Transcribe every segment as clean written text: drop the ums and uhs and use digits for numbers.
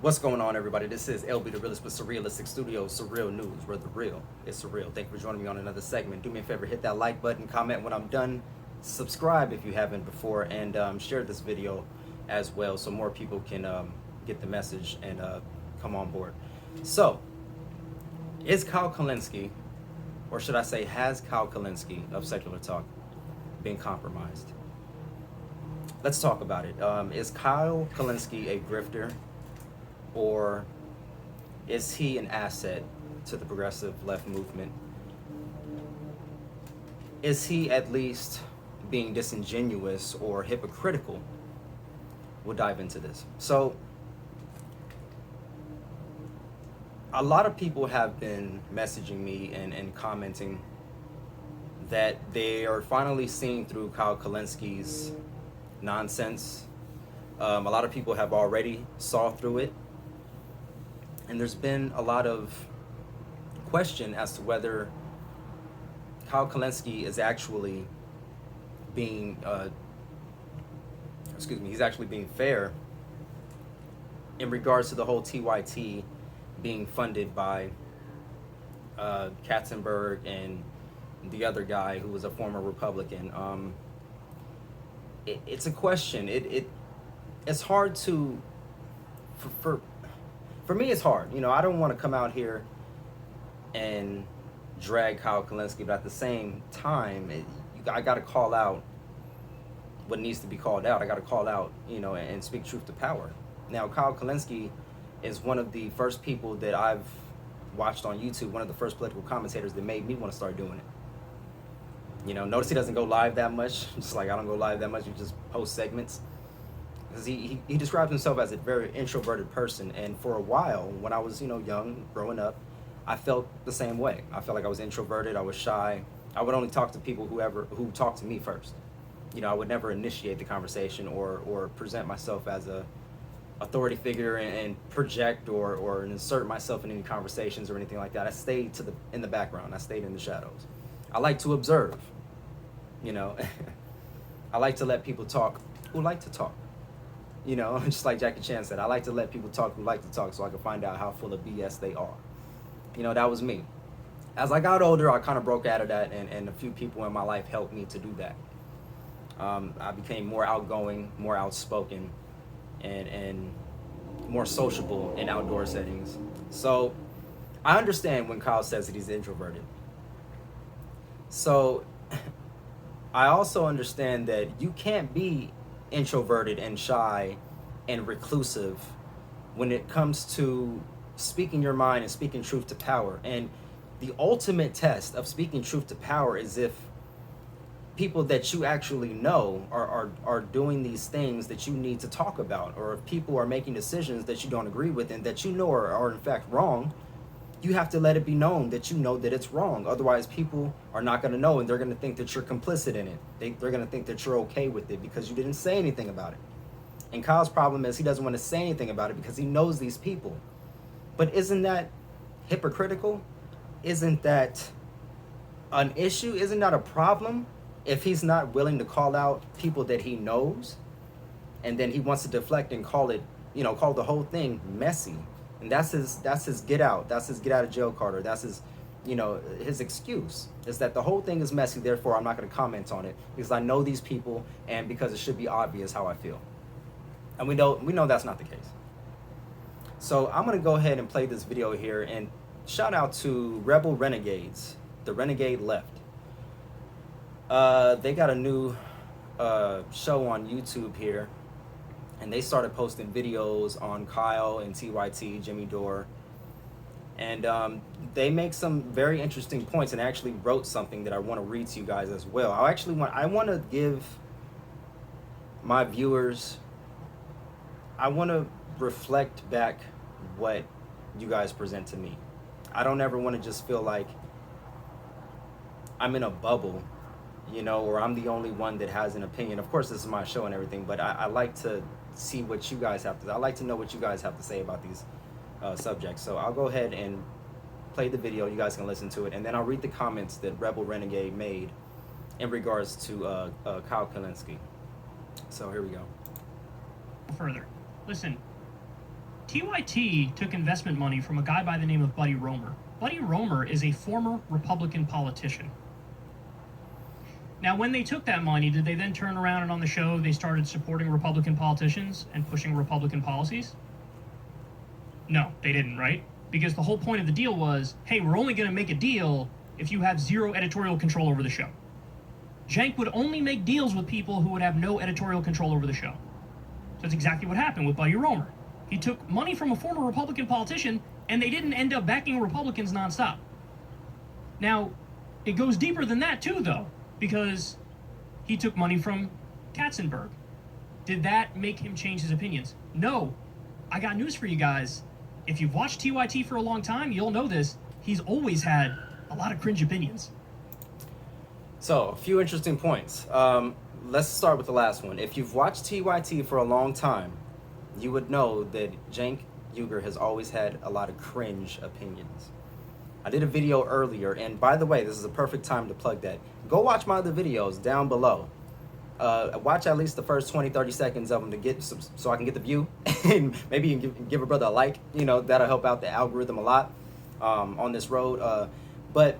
What's going on, everybody? This is LB the Realist with Surrealistic Studios, Surreal News, where the real is surreal. Thank you for joining me on another segment. Do me a favor, hit that like button, comment when I'm done, subscribe if you haven't before, and share this video as well so more people can get the message and come on board. So, is Kyle Kulinski, or should I say, has Kyle Kulinski of Secular Talk been compromised? Let's talk about it. Is Kyle Kulinski a grifter? Or is he an asset to the progressive left movement? Is he at least being disingenuous or hypocritical? We'll dive into this. So, a lot of people have been messaging me and commenting that they are finally seeing through Kyle Kulinski's nonsense. A lot of people have already saw through it. And there's been a lot of question as to whether Kyle Kulinski is actually being, he's actually being fair in regards to the whole TYT being funded by Katzenberg and the other guy who was a former Republican. It's a question. It's hard to, for me, it's hard. You know, I don't want to come out here and drag Kyle Kulinski, but at the same time, I got to call out what needs to be called out. I got to call out, and speak truth to power. Now, Kyle Kulinski is one of the first people that I've watched on YouTube, one of the first political commentators that made me want to start doing it. Notice he doesn't go live that much. Just like I don't go live that much. He just post segments. Because he describes himself as a very introverted person, and for a while, when I was young, growing up, I felt the same way. I felt like I was introverted. I was shy. I would only talk to people who talked to me first. I would never initiate the conversation or present myself as a authority figure and project or insert myself in any conversations or anything like that. I stayed in the background. I stayed in the shadows. I like to observe. I like to let people talk who like to talk. Just like Jackie Chan said, I like to let people talk who like to talk so I can find out how full of BS they are. That was me. As I got older, I kind of broke out of that, and a few people in my life helped me to do that. I became more outgoing, more outspoken, and more sociable in outdoor settings. So I understand when Kyle says that he's introverted. So I also understand that you can't be introverted and shy and reclusive when it comes to speaking your mind and speaking truth to power. And the ultimate test of speaking truth to power is if people that you actually know are doing these things that you need to talk about, or if people are making decisions that you don't agree with and that are in fact wrong. You have to let it be known that you know that it's wrong. Otherwise, people are not going to know, and they're going to think that you're complicit in it. They're going to think that you're okay with it because you didn't say anything about it. And Kyle's problem is he doesn't want to say anything about it because he knows these people. But isn't that hypocritical? Isn't that an issue? Isn't that a problem if he's not willing to call out people that he knows, and then he wants to deflect and call the whole thing messy? And that's his get out. That's his get out of jail card. That's his, his excuse is that the whole thing is messy. Therefore, I'm not going to comment on it because I know these people and because it should be obvious how I feel. And we know that's not the case. So I'm going to go ahead and play this video here and shout out to Rebel Renegades, the Renegade Left. They got a new show on YouTube here. And they started posting videos on Kyle and TYT, Jimmy Dore. And they make some very interesting points, and I actually wrote something that I want to read to you guys as well. I want to give my viewers, I want to reflect back what you guys present to me. I don't ever want to just feel like I'm in a bubble, or I'm the only one that has an opinion. Of course, this is my show and everything, but I like to see what you guys have to. I like to know what you guys have to say about these subjects. So I'll go ahead and play the video. You guys can listen to it, and then I'll read the comments that Rebel Renegade made in regards to Kyle Kulinski. So here we go. Further, listen. TYT took investment money from a guy by the name of Buddy Roemer. Buddy Roemer is a former Republican politician. Now, when they took that money, did they then turn around and on the show they started supporting Republican politicians and pushing Republican policies? No, they didn't, right? Because the whole point of the deal was, hey, we're only going to make a deal if you have zero editorial control over the show. Cenk would only make deals with people who would have no editorial control over the show. So that's exactly what happened with Buddy Roemer. He took money from a former Republican politician, and they didn't end up backing Republicans nonstop. Now, it goes deeper than that too, though, because he took money from Katzenberg. Did that make him change his opinions? No. I got news for you guys. If you've watched TYT for a long time, you'll know this. He's always had a lot of cringe opinions. So, a few interesting points. Let's start with the last one. If you've watched TYT for a long time, you would know that Cenk Uygur has always had a lot of cringe opinions. I did a video earlier, and by the way, this is a perfect time to plug that. Go watch my other videos down below. Watch at least the first 20-30 seconds of them to get some, so I can get the view, and maybe you can give a brother a like. You know, that'll help out the algorithm a lot on this road. But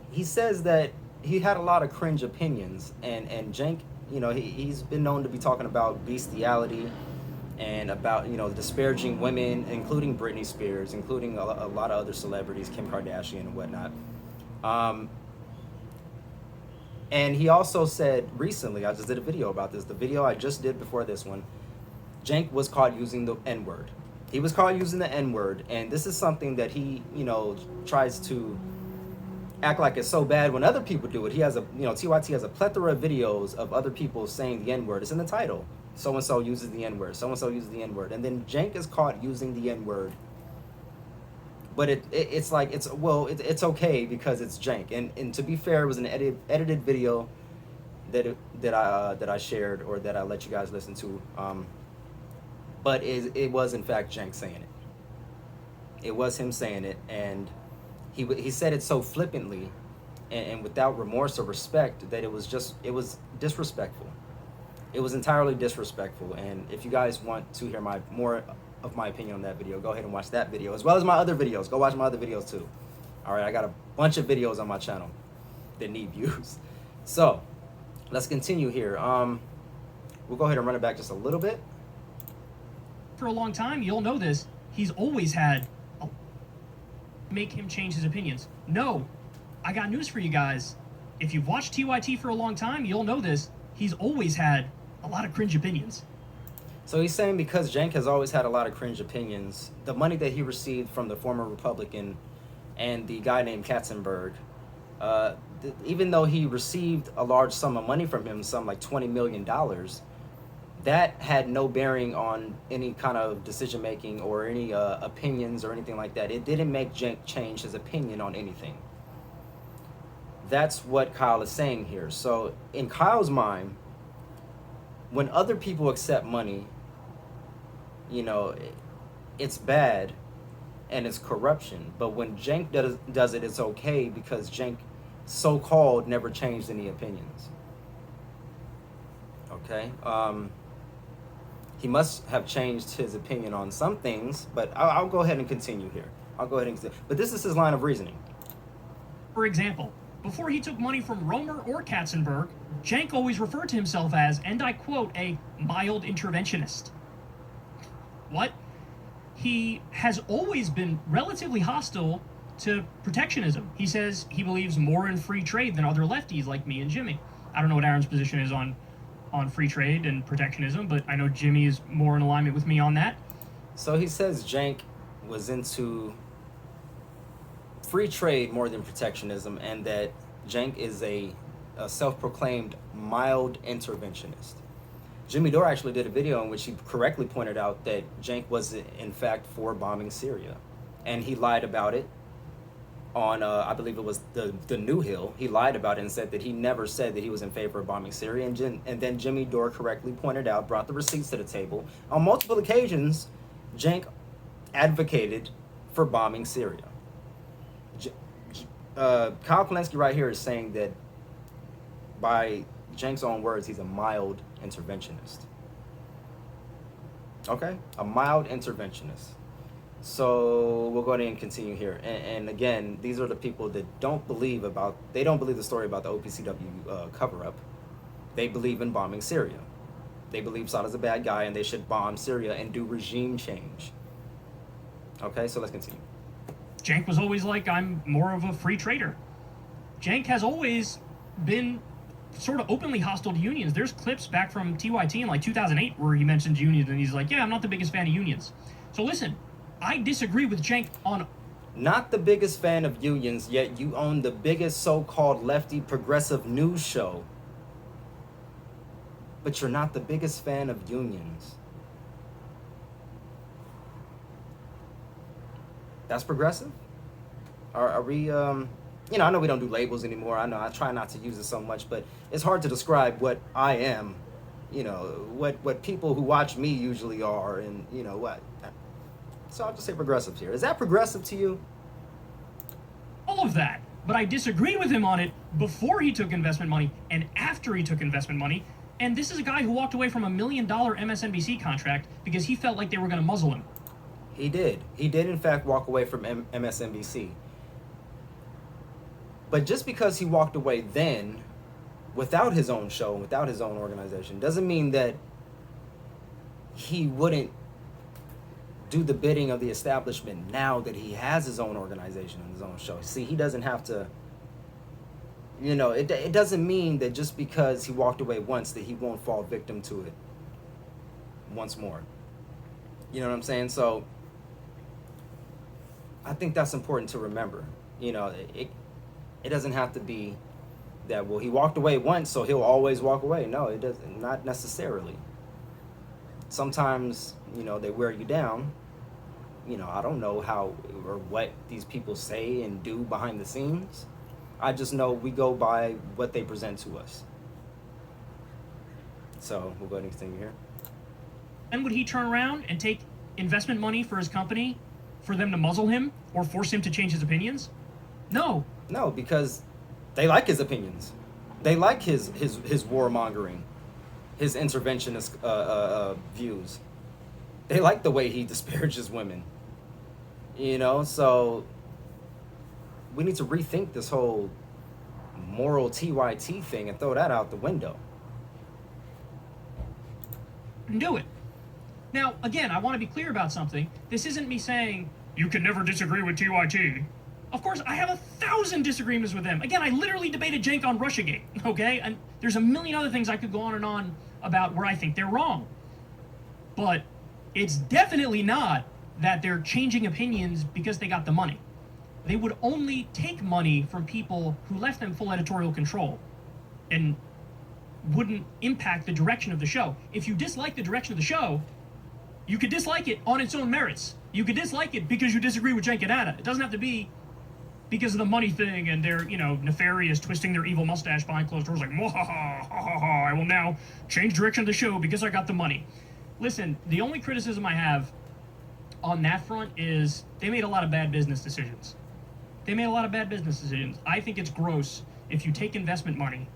he says that he had a lot of cringe opinions, and Cenk, you know, he's been known to be talking about bestiality and about, you know, disparaging women, including Britney Spears, including a lot of other celebrities, Kim Kardashian and whatnot. And he also said recently, I just did a video about this, the video I just did before this one, Cenk was caught using the N-word. He was caught using the N-word, and this is something that he, you know, tries to act like it's so bad when other people do it. He has a, you know, TYT has a plethora of videos of other people saying the N-word. It's in the title. So-and-so uses the N-word. So-and-so uses the N-word. And then Cenk is caught using the N-word. But it's like, it's okay because it's Cenk. And to be fair, it was an edited video that I shared, or that I let you guys listen to. But it was in fact Cenk saying it. It was him saying it, and he said it so flippantly and without remorse or respect that it was disrespectful. It was entirely disrespectful. And if you guys want to hear more of my opinion on that video, go ahead and watch that video, as well as my other videos. Go watch my other videos too. All right, I got a bunch of videos on my channel that need views. So let's continue here. We'll go ahead and run it back just a little bit. For a long time, you'll know this. He's always had make him change his opinions. No. I got news for you guys. If you've watched TYT for a long time, you'll know this. He's always had a lot of cringe opinions. So he's saying because Cenk has always had a lot of cringe opinions, the money that he received from the former Republican and the guy named Katzenberg, even though he received a large sum of money from him, some like $20 million, that had no bearing on any kind of decision making or any opinions or anything like that. It didn't make Cenk change his opinion on anything. That's what Kyle is saying here. So in Kyle's mind, when other people accept money, you know, it's bad and it's corruption. But when Cenk does it, it's okay because Cenk, so-called, never changed any opinions. Okay? He must have changed his opinion on some things, but I'll go ahead and continue here. But this is his line of reasoning. For example, before he took money from Roemer or Katzenberg, Cenk always referred to himself as, and I quote, a mild interventionist. What? He has always been relatively hostile to protectionism. He says he believes more in free trade than other lefties like me and Jimmy. I don't know what Aaron's position is on free trade and protectionism, but I know Jimmy is more in alignment with me on that. So he says Cenk was into free trade more than protectionism, and that Cenk is a self-proclaimed mild interventionist. Jimmy Dore actually did a video in which he correctly pointed out that Cenk was in fact for bombing Syria, and he lied about it on I believe it was the New Hill. He lied about it and said that he never said that he was in favor of bombing Syria, and then Jimmy Dore correctly pointed out, brought the receipts to the table. On multiple occasions, Cenk advocated for bombing Syria. Kyle Kulinski right here is saying that, by Cenk's own words, he's a mild interventionist. Okay, a mild interventionist. So we'll go ahead and continue here. And again, these are the people that they don't believe the story about the OPCW cover up. They believe in bombing Syria. They believe Saddam's a bad guy and they should bomb Syria and do regime change. Okay, so let's continue. Cenk was always like, I'm more of a free trader. Cenk has always been sort of openly hostile to unions. There's clips back from TYT in like 2008 where he mentions unions and he's like, yeah, I'm not the biggest fan of unions. So listen, I disagree with Cenk on... Not the biggest fan of unions, yet you own the biggest so-called lefty progressive news show. But you're not the biggest fan of unions. That's progressive? Are we, I know we don't do labels anymore. I know I try not to use it so much, but it's hard to describe what I am, what people who watch me usually are, and what. So I'll just say progressive here. Is that progressive to you? All of that. But I disagree with him on it before he took investment money and after he took investment money. And this is a guy who walked away from $1 million MSNBC contract because he felt like they were going to muzzle him. He did. He did, in fact, walk away from MSNBC. But just because he walked away then, without his own show, without his own organization, doesn't mean that he wouldn't do the bidding of the establishment now that he has his own organization and his own show. See, he doesn't have to, it doesn't mean that just because he walked away once that he won't fall victim to it once more. You know what I'm saying? So I think that's important to remember. It doesn't have to be that, well, he walked away once, so he'll always walk away. No, it doesn't. Not necessarily. Sometimes, they wear you down. I don't know how or what these people say and do behind the scenes. I just know we go by what they present to us. So we'll go ahead and continue here. Then would he turn around and take investment money for his company for them to muzzle him or force him to change his opinions? No. No, because they like his opinions. They like his warmongering, his interventionist views. They like the way he disparages women. So we need to rethink this whole moral TYT thing and throw that out the window. Do it. Now, again, I want to be clear about something. This isn't me saying, you can never disagree with TYT. Of course, I have 1,000 disagreements with them. Again, I literally debated Cenk on Russiagate, okay? And there's a million other things I could go on and on about where I think they're wrong. But it's definitely not that they're changing opinions because they got the money. They would only take money from people who left them full editorial control and wouldn't impact the direction of the show. If you dislike the direction of the show, you could dislike it on its own merits. You could dislike it because you disagree with Cenk and Anna. It doesn't have to be because of the money thing and their, nefarious twisting their evil mustache behind closed doors like, I will now change direction of the show because I got the money. Listen, the only criticism I have on that front is they made a lot of bad business decisions. I think it's gross if you take investment money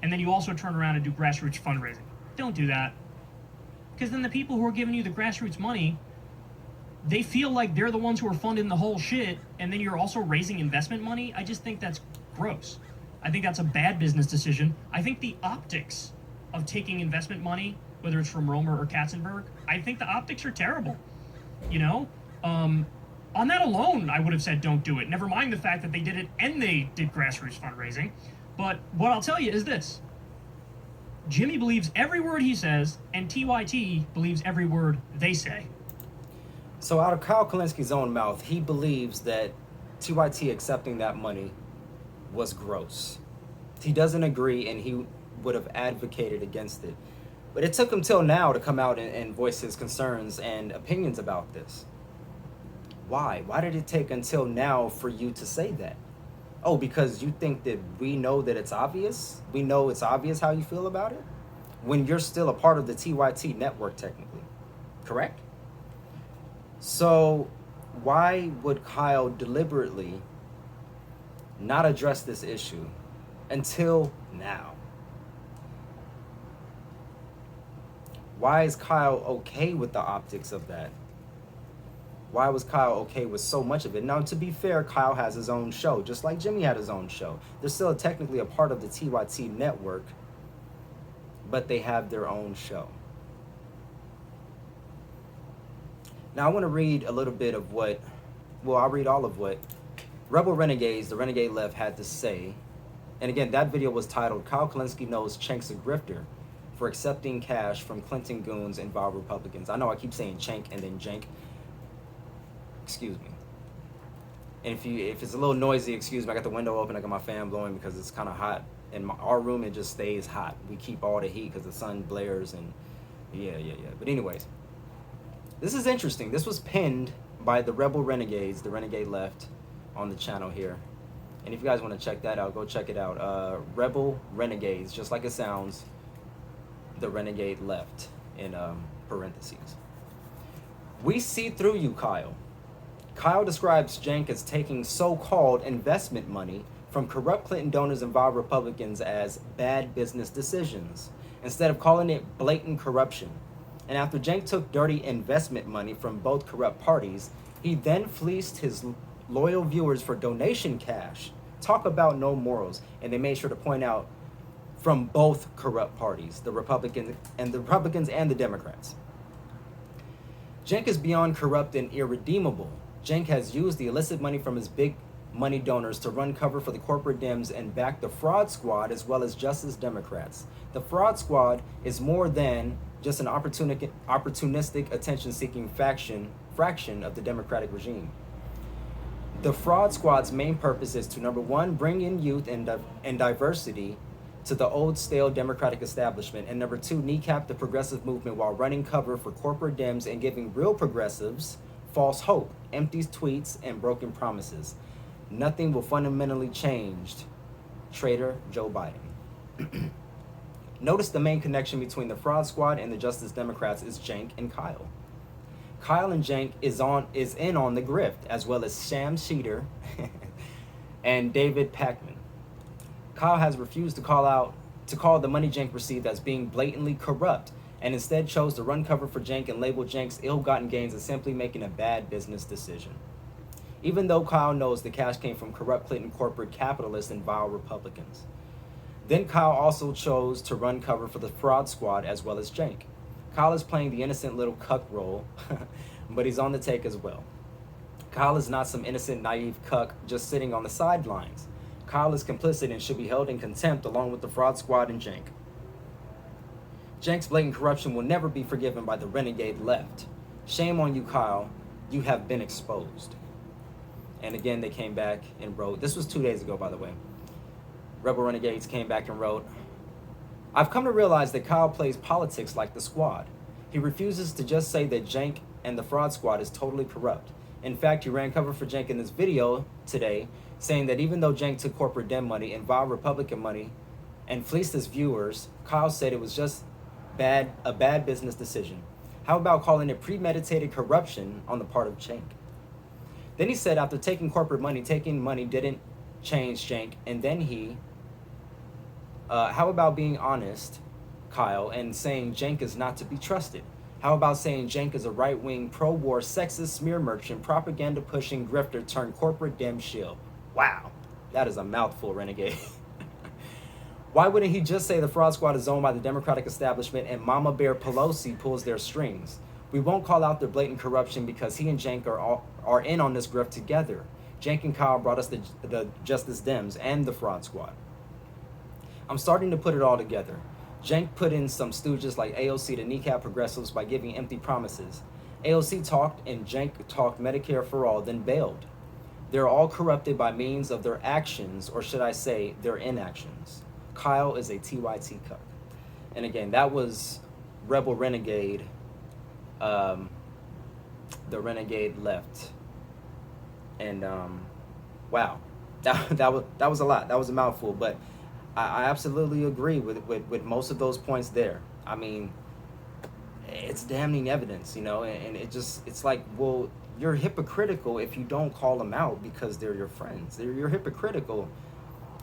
and then you also turn around and do grassroots fundraising. Don't do that. Because then the people who are giving you the grassroots money, they feel like they're the ones who are funding the whole shit, and then you're also raising investment money. I just think that's gross. I think that's a bad business decision. I think the optics of taking investment money, whether it's from Romer or Katzenberg, I think the optics are terrible. On that alone, I would have said don't do it. Never mind the fact that they did it and they did grassroots fundraising. But what I'll tell you is this. Jimmy believes every word he says, and TYT believes every word they say. So out of Kyle Kulinski's own mouth, he believes that TYT accepting that money was gross. He doesn't agree, and he would have advocated against it. But it took him till now to come out and voice his concerns and opinions about this. Why? Why did it take until now for you to say that? Oh, because you think that we know that it's obvious? We know it's obvious how you feel about it? When you're still a part of the TYT network, technically. Correct? So why would Kyle deliberately not address this issue until now? Why is Kyle okay with the optics of that? Why was Kyle okay with so much of it? Now, to be fair, Kyle has his own show, just like Jimmy had his own show. They're still technically a part of the TYT network, but they have their own show. Now, I want to read a little bit of what, well, I'll read all of what Rebel Renegades, the Renegade Left, had to say. And again, that video was titled, Kyle Kulinski Knows Chank's a Grifter for Accepting Cash from Clinton Goons and Vile Republicans. I know I keep saying Chank and then Jank. Excuse me. And if it's a little noisy, excuse me. I got the window open. I got my fan blowing because it's kind of hot. In our room, it just stays hot. We keep all the heat because the sun blares and yeah. But anyways, this is interesting. This was pinned by the Rebel Renegades, the Renegade Left, on the channel here. And if you guys want to check that out, go check it out. Rebel Renegades, just like it sounds, the Renegade Left in parentheses. We see through you, Kyle. Kyle describes Jank as taking so-called investment money from corrupt Clinton donors and vile Republicans as bad business decisions, instead of calling it blatant corruption. And after Jank took dirty investment money from both corrupt parties, he then fleeced his loyal viewers for donation cash. Talk about no morals. And they made sure to point out from both corrupt parties, the Republicans and the Democrats. Jank is beyond corrupt and irredeemable. Jank has used the illicit money from his big money donors to run cover for the corporate Dems and back the fraud squad as well as Justice Democrats. The fraud squad is more than just an opportunistic attention-seeking fraction of the Democratic regime. The fraud squad's main purpose is to, number one, bring in youth and diversity to the old stale Democratic establishment, and number two, kneecap the progressive movement while running cover for corporate Dems and giving real progressives false hope, empty tweets, and broken promises. Nothing will fundamentally change. Traitor Joe Biden. Notice the main connection between the fraud squad and the Justice Democrats is Jank and Kyle. Kyle and Jank is in on the grift, as well as Sam Sheeter and David Pakman. Kyle has refused to call the money Jank received as being blatantly corrupt, and instead chose to run cover for Jank and label Jank's ill-gotten gains as simply making a bad business decision. Even though Kyle knows the cash came from corrupt Clinton corporate capitalists and vile Republicans. Then Kyle also chose to run cover for the fraud squad as well as Jank. Kyle is playing the innocent little cuck role, but he's on the take as well. Kyle is not some innocent, naive cuck just sitting on the sidelines. Kyle is complicit and should be held in contempt along with the fraud squad and Jank. Jank's blatant corruption will never be forgiven by the Renegade Left. Shame on you, Kyle. You have been exposed. And again, they came back and wrote, this was 2 days ago, by the way. Rebel Renegades came back and wrote, I've come to realize that Kyle plays politics like the squad. He refuses to just say that Jank and the fraud squad is totally corrupt. In fact, he ran cover for Jank in this video today, saying that even though Jank took corporate Dem money and vile Republican money and fleeced his viewers, Kyle said it was just a bad business decision. How about calling it premeditated corruption on the part of Jank? Then he said after taking corporate money, taking money didn't change Jank, and then how about being honest, Kyle, and saying Jank is not to be trusted? How about saying Jank is a right-wing, pro-war, sexist smear merchant, propaganda-pushing grifter turned corporate Dem shill? Wow, that is a mouthful, Renegade. Why wouldn't he just say the fraud squad is owned by the Democratic establishment and Mama Bear Pelosi pulls their strings? We won't call out their blatant corruption because he and Jank are in on this grift together. Jank and Kyle brought us the Justice Dems and the fraud squad. I'm starting to put it all together. Jank put in some stooges like AOC to kneecap progressives by giving empty promises. AOC talked and Jank talked Medicare for all, then bailed. They're all corrupted by means of their actions, or should I say, their inactions. Kyle is a TYT cuck. And again, that was Rebel Renegade, the Renegade Left. And wow, that was a lot. That was a mouthful, but I absolutely agree with most of those points there. I mean, it's damning evidence, you know, and it's like, well, you're hypocritical if you don't call them out because they're your friends. You're hypocritical,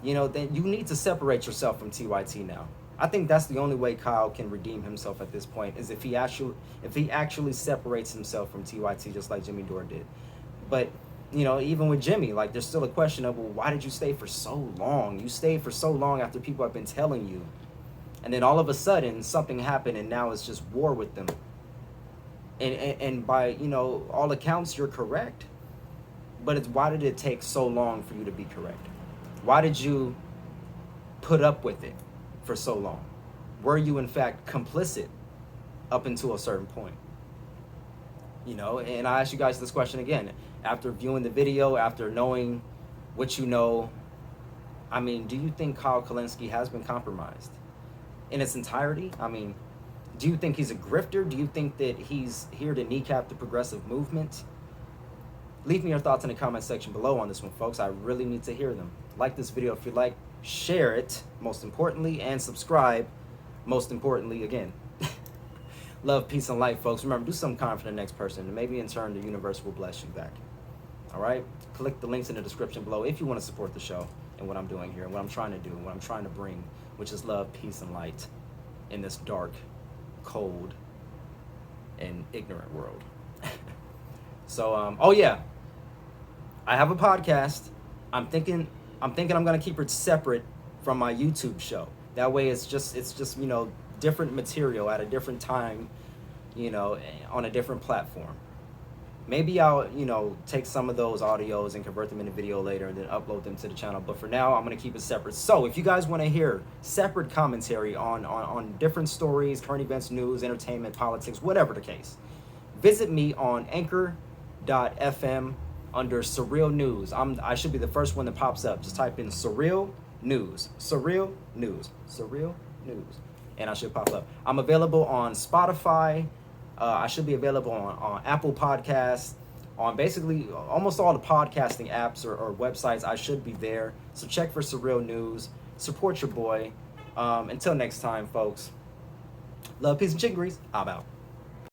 you know, then you need to separate yourself from TYT now. I think that's the only way Kyle can redeem himself at this point, is if he actually separates himself from TYT, just like Jimmy Dore did. But you know, even with Jimmy, like, there's still a question of, well, why did you stay for so long? You stayed for so long after people have been telling you, and then all of a sudden something happened, and now it's just war with them. And by, you know, all accounts, you're correct. But it's, why did it take so long for you to be correct? Why did you put up with it for so long? Were you in fact complicit up until a certain point? You know, and I ask you guys this question again. After viewing the video, after knowing what you know, I mean, do you think Kyle Kulinski has been compromised in its entirety? I mean, do you think he's a grifter? Do you think that he's here to kneecap the progressive movement? Leave me your thoughts in the comment section below on this one, folks. I really need to hear them. Like this video if you like, share it, most importantly, and subscribe, most importantly, again. Love, peace, and light, folks. Remember, do something kind for the next person, and maybe in turn, the universe will bless you back. All right? Click the links in the description below if you want to support the show and what I'm doing here, and what I'm trying to do, and what I'm trying to bring, which is love, peace, and light in this dark, cold, and ignorant world. So, oh yeah, I have a podcast. I'm thinking I'm gonna keep it separate from my YouTube show. That way, it's just you know, different material at a different time, you know, on a different platform. Maybe I'll, you know, take some of those audios and convert them into video later and then upload them to the channel. But for now, I'm going to keep it separate. So if you guys want to hear separate commentary on different stories, current events, news, entertainment, politics, whatever the case, visit me on anchor.fm under Surreal News. I should be the first one that pops up. Just type in Surreal News. Surreal News. Surreal News. And I should pop up. I'm available on Spotify. I should be available on Apple Podcasts, on basically almost all the podcasting apps or websites. I should be there. So check for Surreal News. Support your boy. Until next time, folks. Love, peace, and chicken grease. I'm out.